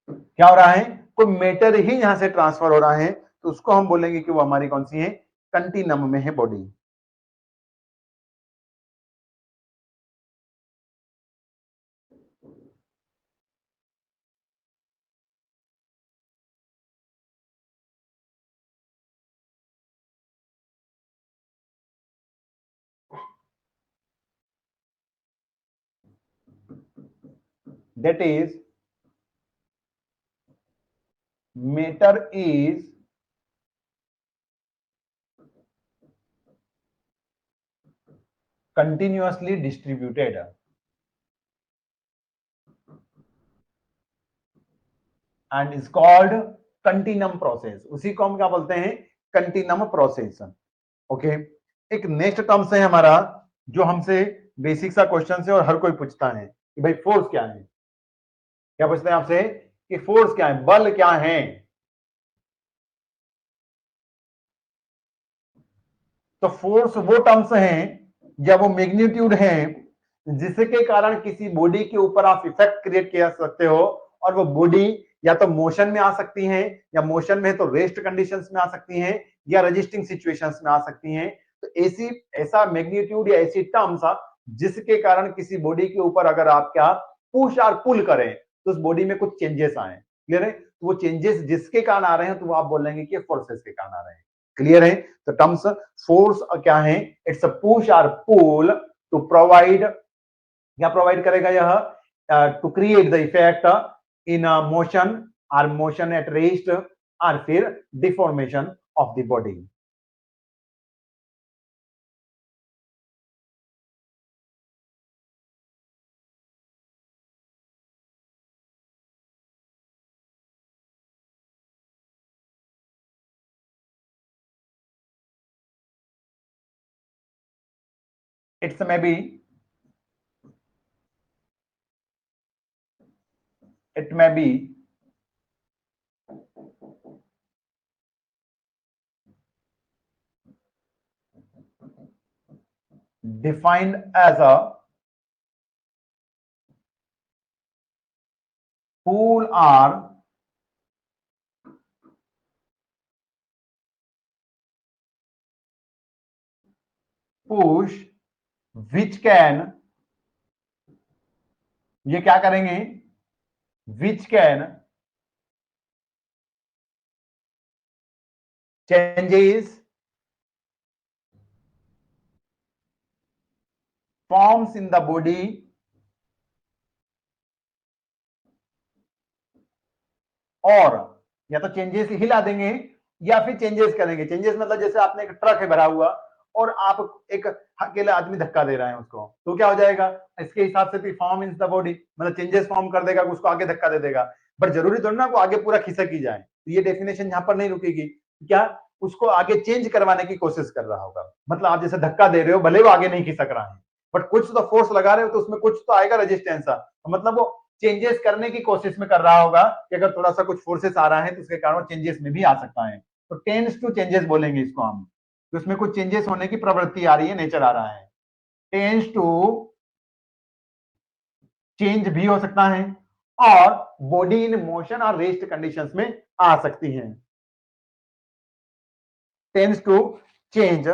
क्या हो रहा है, कोई मैटर ही यहां से ट्रांसफर हो रहा है, तो उसको हम बोलेंगे कि वो हमारी कौन सी है, कंटिन्यूम में है body. That is, matter is continuously distributed and is called continuum process। उसी को हम क्या बोलते हैं, कंटिन्यूम प्रोसेस। ओके, एक नेक्स्ट टर्म्स है हमारा जो हमसे बेसिक सा क्वेश्चन है और हर कोई पूछता है कि भाई फोर्स क्या है। क्या पूछते हैं आपसे कि फोर्स क्या है, बल क्या है। तो फोर्स वो टर्म्स हैं या वो मैग्नीट्यूड है जिसके कारण किसी बॉडी के ऊपर आप इफेक्ट क्रिएट कर सकते हो, और वो बॉडी या तो मोशन में आ सकती है, या मोशन में तो रेस्ट कंडीशंस में आ सकती है, या रजिस्टिंग सिचुएशंस में आ सकती हैं। तो ऐसी ऐसा मैग्नीट्यूड या ऐसी टर्म्स जिसके कारण किसी बॉडी के ऊपर अगर आप क्या पुश और पुल करें तो उस बॉडी में कुछ चेंजेस आए। क्लियर है, तो वो चेंजेस जिसके कारण आ रहे हैं तो वो आप बोलेंगे कि फोर्सेस के कारण आ रहे हैं। क्लियर है, तो टर्म्स फोर्स क्या है, इट्स अ पुश और पुल टू प्रोवाइड, क्या प्रोवाइड करेगा यह, to create the effect in motion और मोशन एट रेस्ट और फिर deformation of the body. It's may be, it may be defined as a pull or push which can, ये क्या करेंगे, which can changes forms in the body और या तो changes हिला देंगे या फिर चेंजेस करेंगे। चेंजेस मतलब जैसे आपने एक ट्रक है भरा हुआ और आप एक अकेला आदमी धक्का दे रहे हैं उसको, तो क्या हो जाएगा, इसके हिसाब से फॉर्म इन द बॉडी, मतलब चेंजेस फॉर्म कर देगा, उसको आगे धक्का दे देगा। बट जरूरी थोड़ी ना को आगे पूरा खिसक ही जाए, तो ये डेफिनेशन यहाँ पर नहीं रुकेगी। क्या उसको आगे चेंज करवाने की कोशिश कर रहा होगा, मतलब आप जैसे धक्का दे रहे हो, भले वो आगे नहीं खिसक रहा है बट कुछ तो फोर्स लगा रहे हो तो उसमें कुछ तो आएगा रेजिस्टेंस, मतलब वो चेंजेस करने की कोशिश में कर रहा होगा कि अगर थोड़ा सा कुछ फोर्सेस आ रहा है तो उसके कारण चेंजेस में भी आ सकता है। तो टेंस टू चेंजेस बोलेंगे इसको हम, तो उसमें कुछ चेंजेस होने की प्रवृत्ति आ रही है, नेचर आ रहा है। टेंस टू चेंज भी हो सकता है और बॉडी इन मोशन और रेस्ट कंडीशंस में आ सकती है। Tends to change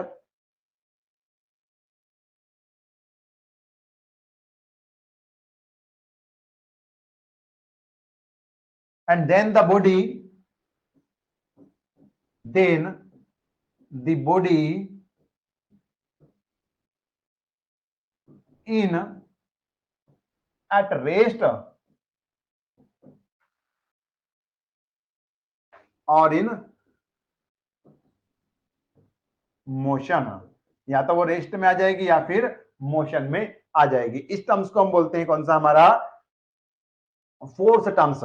and then the body in at rest और इन मोशन, या तो वो रेस्ट में आ जाएगी या फिर मोशन में आ जाएगी। इस टर्म्स को हम बोलते हैं कौन सा, हमारा फोर्स टर्म्स।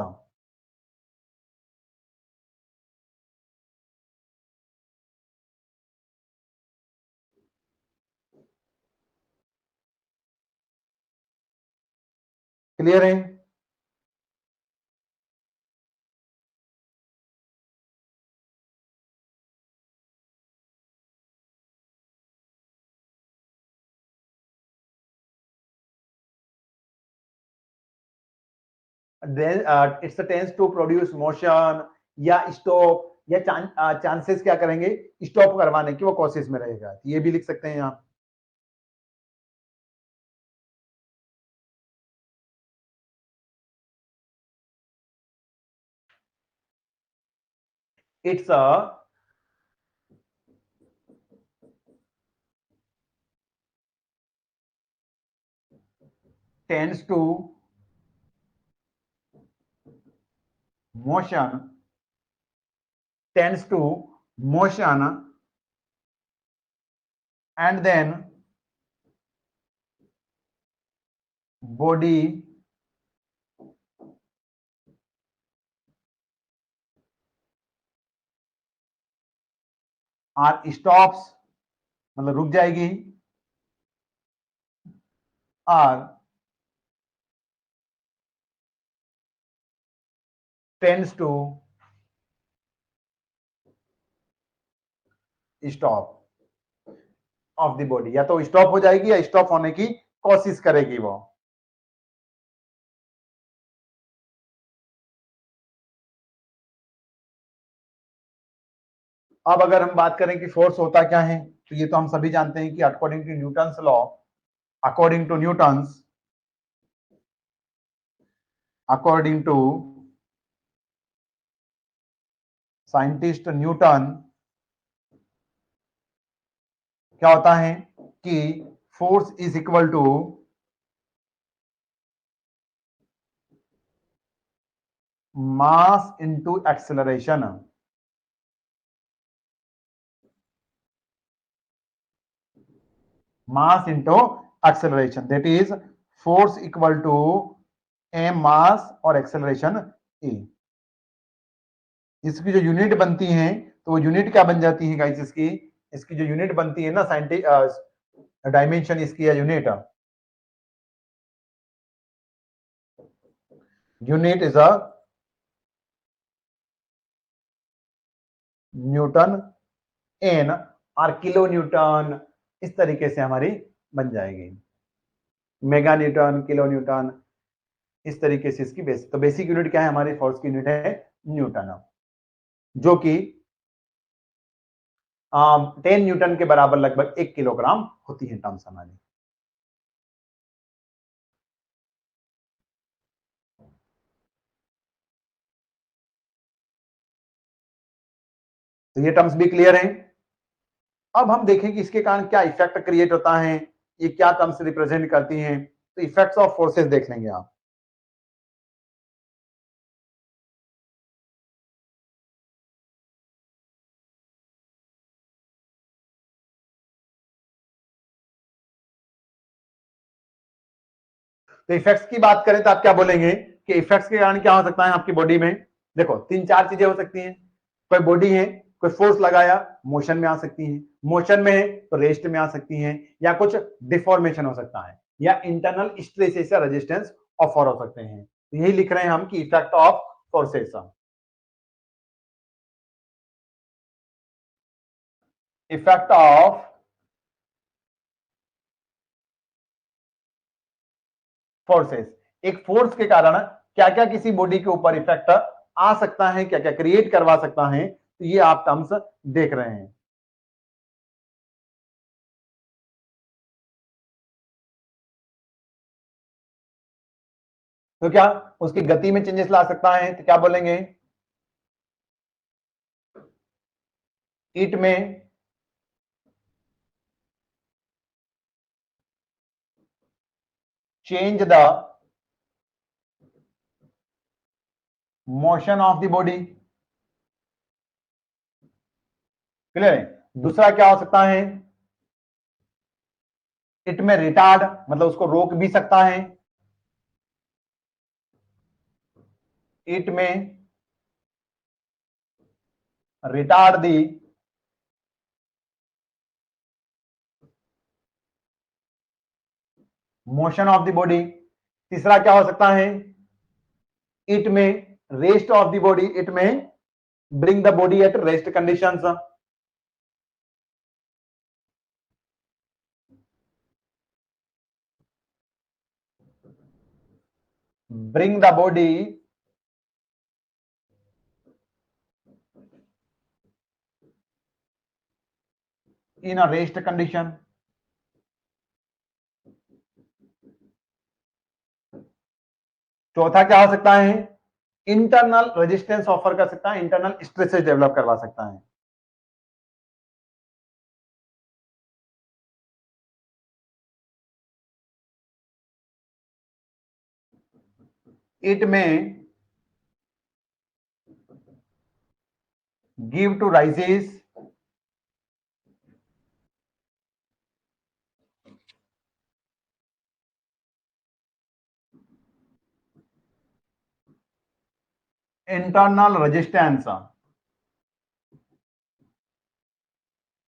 क्लियर है। It's tends to produce motion या स्टॉप या चांसेस क्या करेंगे स्टॉप करवाने की वो कोशिश में रहेगा, ये भी लिख सकते हैं यहाँ। It's tends to motion tends to motion and then body or stops मतलब रुक जाएगी or tends to stop of the body, या तो स्टॉप हो जाएगी या स्टॉप होने की कोशिश करेगी वो। अब अगर हम बात करें कि फोर्स होता क्या है, तो ये तो हम सभी जानते हैं कि according to Newton's law, according to Newton's, according to scientist Newton, क्या होता है कि force is equal to mass into acceleration. Mass into acceleration, that is force equal to M mass और एक्सेलरेशन ए। इसकी जो यूनिट बनती है तो वो यूनिट क्या बन जाती है गाइस, इसकी इसकी जो यूनिट बनती है ना साइंटिफिक डायमेंशन इसकी है unit, unit is a newton N और किलो न्यूटन, इस तरीके से हमारी बन जाएगी, मेगा न्यूटन, किलो न्यूटन, इस तरीके से इसकी बेसिक। तो बेसिक यूनिट क्या है हमारी फोर्स की यूनिट है न्यूटन, जो कि 10 न्यूटन के बराबर लगभग 1 किलोग्राम होती है टर्म्स हमारी। तो ये टर्म्स भी क्लियर हैं। अब हम देखें कि इसके कारण क्या इफेक्ट क्रिएट होता है, ये क्या टर्म्स रिप्रेजेंट करती हैं। तो इफेक्ट्स ऑफ फोर्सेस देख लेंगे आप। तो इफेक्ट्स की बात करें तो आप क्या बोलेंगे कि इफेक्ट्स के कारण क्या हो सकता है आपकी बॉडी में। देखो 3-4 चीजें हो सकती हैं। कोई बॉडी है, कोई फोर्स लगाया, मोशन में आ सकती है, मोशन में है तो रेस्ट में आ सकती है, या कुछ डिफॉर्मेशन हो सकता है, या इंटरनल स्ट्रेसेस या रेजिस्टेंस ऑफर हो सकते हैं। तो यही लिख रहे हैं हम कि effect of forces, effect of forces. एक फोर्स के कारण क्या क्या किसी बॉडी के ऊपर इफेक्ट आ सकता है, क्या क्या क्रिएट करवा सकता है, तो ये आप टर्म्स देख रहे हैं। तो क्या उसकी गति में चेंजेस ला सकता है, तो क्या बोलेंगे, इट में change the motion of the body. Clear है। दूसरा क्या हो सकता है, इट में रिटार्ड, मतलब उसको रोक भी सकता है, it may retard the motion of the body. तीसरा क्या हो सकता है, it may rest of the body, it may bring the body at rest conditions. bring the body in a rest condition. चौथा क्या हो सकता है, इंटरनल रेजिस्टेंस ऑफर कर सकता है, इंटरनल स्ट्रेसेस डेवलप करवा सकता है. It may give to rises internal resistance,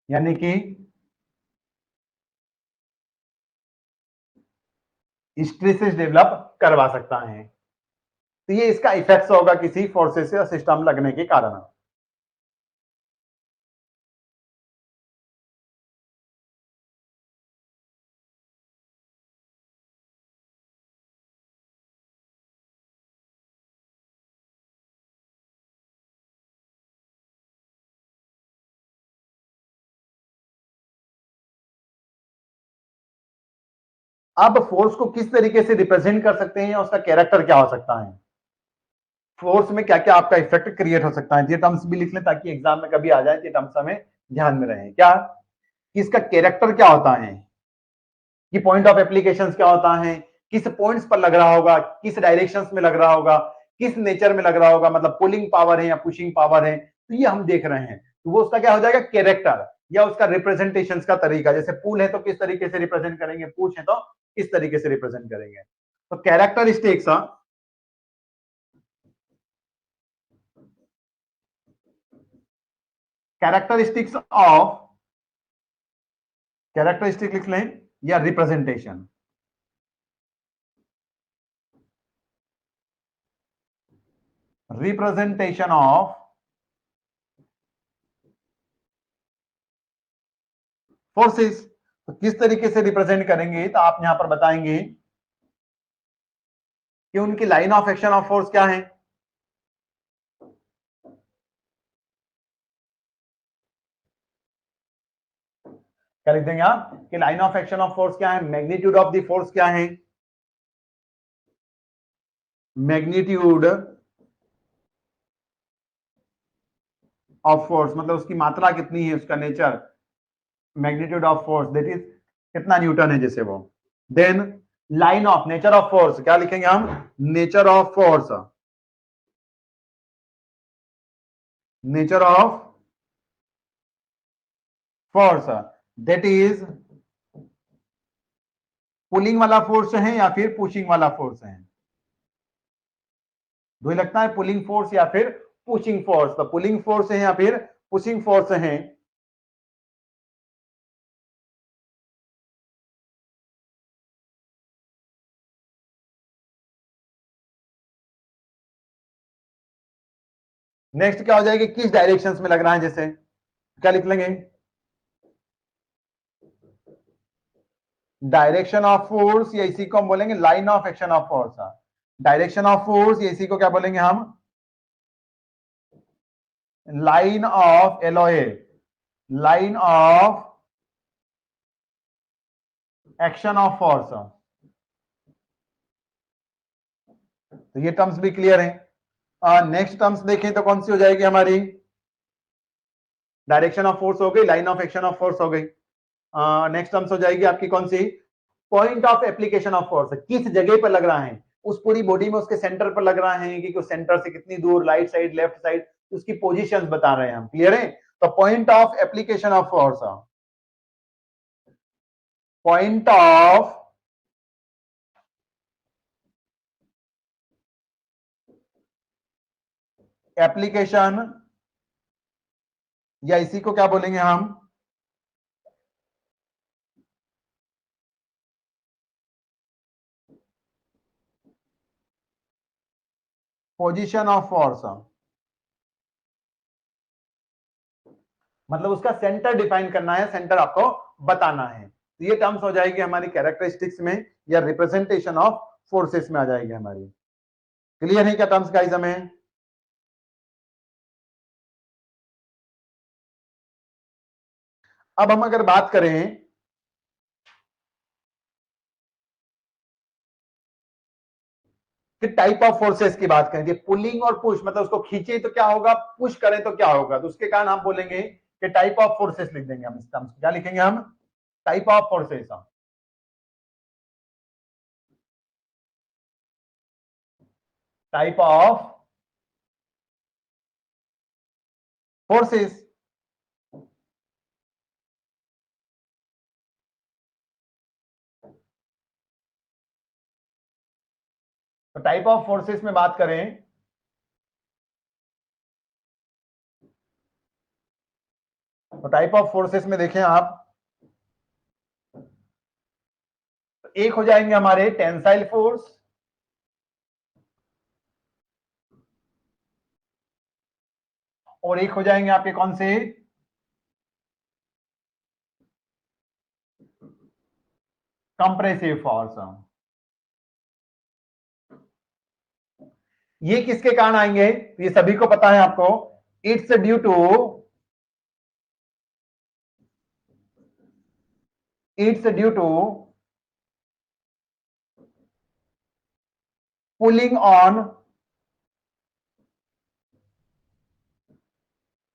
यानी कि स्ट्रेसेस डेवलप करवा सकता है. तो ये इसका इफेक्ट होगा किसी फोर्सेस या सिस्टम लगने के कारण. अब फोर्स को किस तरीके से रिप्रेजेंट कर सकते हैं या उसका कैरेक्टर क्या हो सकता है, फोर्स में क्या क्या आपका इफेक्ट क्रिएट हो सकता है. ये टर्म्स भी लिख लें ताकि एग्जाम में कभी आ जाए, ये टर्म्स हमें ध्यान में रहे. क्या कि इसका कैरेक्टर क्या होता है, कि पॉइंट ऑफ एप्लीकेशंस क्या होता है, किस पॉइंट्स पर लग रहा होगा, किस डायरेक्शंस में लग रहा होगा, किस नेचर में लग रहा होगा, मतलब पुलिंग पावर है या पुशिंग पावर है, तो ये हम देख रहे हैं. तो वो उसका क्या हो जाएगा, कैरेक्टर या उसका रिप्रेजेंटेशन का तरीका. जैसे पुल है तो किस तरीके से रिप्रेजेंट करेंगे, पुश है तो किस तरीके से रिप्रेजेंट करेंगे. तो कैरेक्टरिस्टिक्स, कैरेक्टरिस्टिक्स ऑफ, कैरेक्टरिस्टिक लिख लें या रिप्रेजेंटेशन. रिप्रेजेंटेशन ऑफ फोर्सेस, तो किस तरीके से रिप्रेजेंट करेंगे, तो आप यहां पर बताएंगे कि उनकी line of action of force क्या है. क्या लिख देंगे आप कि line of action of force क्या है, मैग्नीट्यूड ऑफ द फोर्स क्या है, मैग्नीट्यूड ऑफ फोर्स मतलब उसकी मात्रा कितनी है, उसका nature, magnitude of force that is कितना न्यूटन है जैसे वो. Then line of, nature of force क्या लिखेंगे हम, nature of force, nature of force that is pulling वाला फोर्स है या फिर पुशिंग वाला फोर्स है. दो ही लगता है, पुलिंग फोर्स या फिर पुशिंग फोर्स. तो पुलिंग फोर्स है या फिर पुशिंग फोर्स है. नेक्स्ट क्या हो जाएगी, किस डायरेक्शंस में लग रहा है, जैसे क्या लिख लेंगे, डायरेक्शन ऑफ फोर्स या इसी को हम बोलेंगे line of action of force. Direction of force या इसी को क्या बोलेंगे हम, line of LOA, line of action of force. तो ये टर्म्स भी क्लियर है. नेक्स्ट टर्म्स देखें तो कौन सी हो जाएगी हमारी, डायरेक्शन ऑफ फोर्स हो गई, line of action of force हो गई. नेक्स्ट टर्म्स हो जाएगी आपकी कौन सी, point of application of force, किस जगह पर लग रहा है, उस पूरी बॉडी में उसके सेंटर पर लग रहा है कि उस सेंटर से कितनी दूर, राइट साइड, लेफ्ट साइड, उसकी पोजीशंस बता रहे हैं हम. क्लियर है. तो point of application of force, point of application या इसी को क्या बोलेंगे हम, पोजीशन ऑफ फोर्स. मतलब उसका सेंटर डिफाइन करना है, सेंटर आपको बताना है. तो ये टर्म्स हो जाएगी हमारी कैरेक्टरिस्टिक्स में या रिप्रेजेंटेशन ऑफ फोर्सेस में आ जाएगी हमारी. क्लियर है क्या टर्म्स गाइस हमें? अब हम अगर बात करें कि टाइप ऑफ फोर्सेस की बात करें, पुलिंग और पुश, मतलब उसको खींचे तो क्या होगा, पुश करें तो क्या होगा, तो उसके कारण हम बोलेंगे कि टाइप ऑफ फोर्सेस लिख देंगे हम इस टर्म्स, क्या लिखेंगे हम, type of forces, type of forces. तो टाइप ऑफ फोर्सेस में बात करें तो टाइप ऑफ फोर्सेस में देखें आप, एक हो जाएंगे हमारे टेंसाइल फोर्स, और एक हो जाएंगे आपके कौन से, कंप्रेसिव फोर्स। ये किसके कारण आएंगे, ये सभी को पता है आपको, it's due to pulling on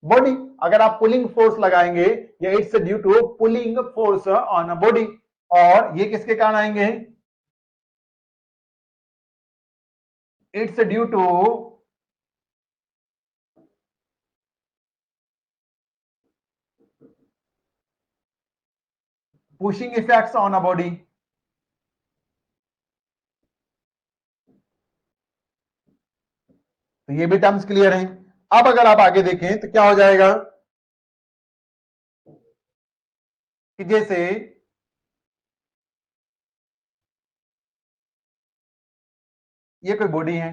body. अगर आप पुलिंग फोर्स लगाएंगे, या it's due to pulling force on body, और ये किसके कारण आएंगे, it's due to pushing effects on a body. तो ये भी टर्म्स क्लियर हैं। अब अगर आप आगे देखें तो क्या हो जाएगा कि जैसे ये कोई बॉडी है,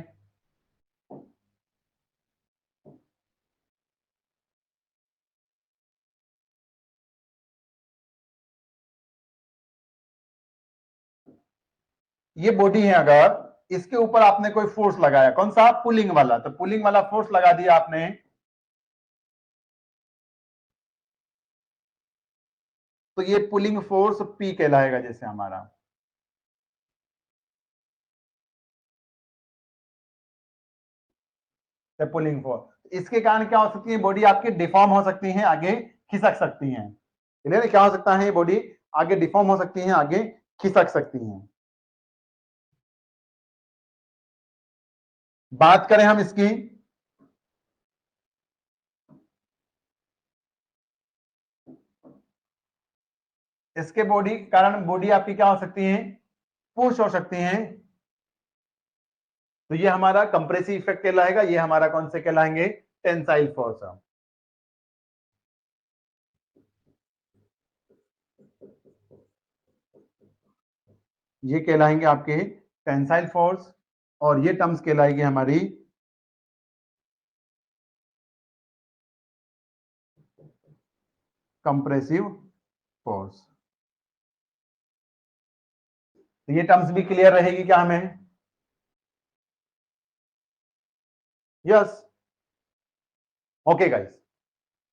ये बॉडी है, अगर इसके ऊपर आपने कोई फोर्स लगाया, कौन सा, पुलिंग वाला, तो पुलिंग वाला फोर्स लगा दिया आपने, तो ये पुलिंग फोर्स पी कहलाएगा जैसे हमारा। पुलिंग फोर्स, इसके कारण क्या हो सकती है, बॉडी आपकी डिफॉर्म हो सकती है, आगे खिसक सकती है। क्लियर है, क्या हो सकता है, बॉडी आगे डिफॉर्म हो सकती है, आगे खिसक सकती है। बात करें हम इसकी, इसके बॉडी कारण बॉडी आपकी क्या हो सकती है, पुश हो सकती है, तो ये हमारा कंप्रेसिव इफेक्ट कहलाएगा, ये हमारा कौन से कहलाएंगे, टेंसाइल फोर्स। ये कहलाएंगे आपके टेंसाइल फोर्स, और ये टर्म्स कहलाएगी हमारी कंप्रेसिव फोर्स। तो ये टर्म्स भी क्लियर रहेगी क्या हमें, यस, ओके गाइस।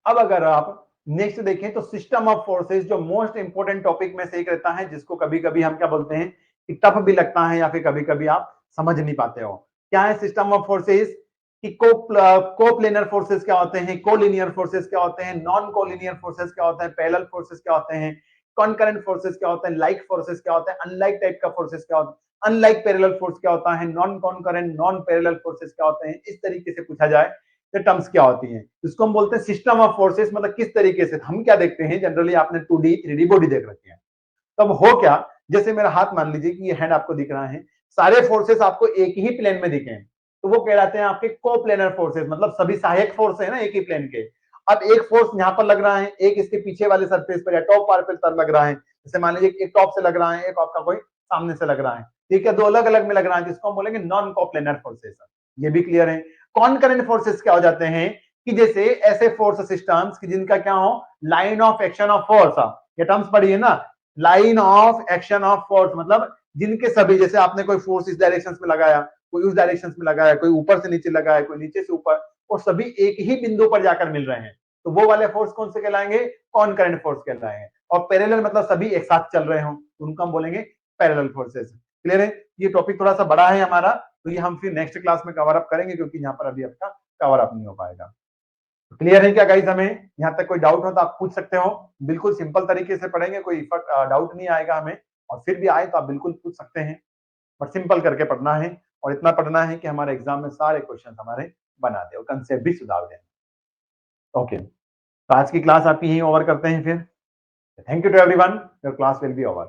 अब अगर आप नेक्स्ट देखें तो सिस्टम ऑफ फोर्सेस, जो मोस्ट इंपोर्टेंट टॉपिक में से एक रहता है, जिसको कभी कभी हम क्या बोलते हैं कि टफ भी लगता है, या फिर कभी कभी आप समझ नहीं पाते हो। क्या है सिस्टम ऑफ फोर्सेस, कि कोप्लेनर फोर्सेस क्या होते हैं, कोलिनियर फोर्सेस क्या होते हैं, नॉन कोलिनियर फोर्सेस क्या होते हैं, पैरेलल फोर्सेस क्या होते हैं, कॉन्करेंट फोर्सेस क्या होते हैं, लाइक फोर्सेस क्या होते हैं, अनलाइक टाइप का फोर्सेस क्या होता है, अनलाइक पैरेलल फोर्स क्या होता है, non concurrent non parallel forces क्या होते हैं, इस तरीके से पूछा जाए तो टर्म्स क्या होती हैं, इसको हम बोलते हैं सिस्टम ऑफ फोर्सेस। मतलब किस तरीके से हम क्या देखते हैं, जनरली आपने 2D 3D बॉडी देख रखी है, तब हो क्या, जैसे मेरा हाथ मान लीजिए कि ये हैंड आपको दिख रहा है, सारे फोर्सेस आपको एक ही प्लेन में दिखे, तो वो कहलाते हैं आपके कोप्लेनर फोर्सेस, मतलब सभी सहायक फोर्स है ना एक ही प्लेन के। अब एक फोर्स यहाँ पर लग रहा है, एक इसके पीछे वाले सरफेस पर या टॉप पार पर लग रहा है, जैसे मान लीजिए एक टॉप से लग रहा है, एक आपका कोई सामने से लग रहा है, ठीक है, दो अलग अलग में लग रहा है, जिसको हम बोलेंगे नॉन कोप्लेनर फोर्सेस। ये भी क्लियर है। कॉन्करेंट फोर्सेस क्या हो जाते हैं, कि जैसे ऐसे फोर्स सिस्टम्स जिनका क्या हो, line of action of force, ये टर्म्स पढ़ी है ना, line of action of force, मतलब जिनके सभी, जैसे आपने कोई फोर्स इस डायरेक्शन में लगाया, कोई उस डायरेक्शन में लगा है, कोई ऊपर से नीचे लगा है, कोई नीचे से ऊपर, वो सभी एक ही बिंदु पर जाकर मिल रहे हैं, तो वो वाले फोर्स कौन से कहलाएंगे? कॉनकरेंट फोर्स कहलाएंगे। और पैरेलल मतलब सभी एक साथ चल रहे हो, उनको हम बोलेंगे पैरेलल फोर्सेस। क्लियर है? ये टॉपिक थोड़ा सा बड़ा है हमारा, तो ये हम फिर नेक्स्ट क्लास में कवर अप करेंगे, क्योंकि यहाँ पर अभी आपका कवर अप नहीं हो पाएगा। क्लियर है क्या गाइस? हमें यहाँ तक कोई डाउट हो तो आप पूछ सकते हो, बिल्कुल सिंपल तरीके से पढ़ेंगे, कोई डाउट नहीं आएगा हमें, और फिर भी आए तो आप बिल्कुल पूछ सकते हैं, बट सिंपल करके पढ़ना है, और इतना पढ़ना है कि हमारे एग्जाम में सारे क्वेश्चन हमारे बना दे और कंसेप्ट भी सुधार दें। ओके, तो आज की क्लास आपकी यही ओवर करते हैं फिर। Thank you to everyone, your class will be over.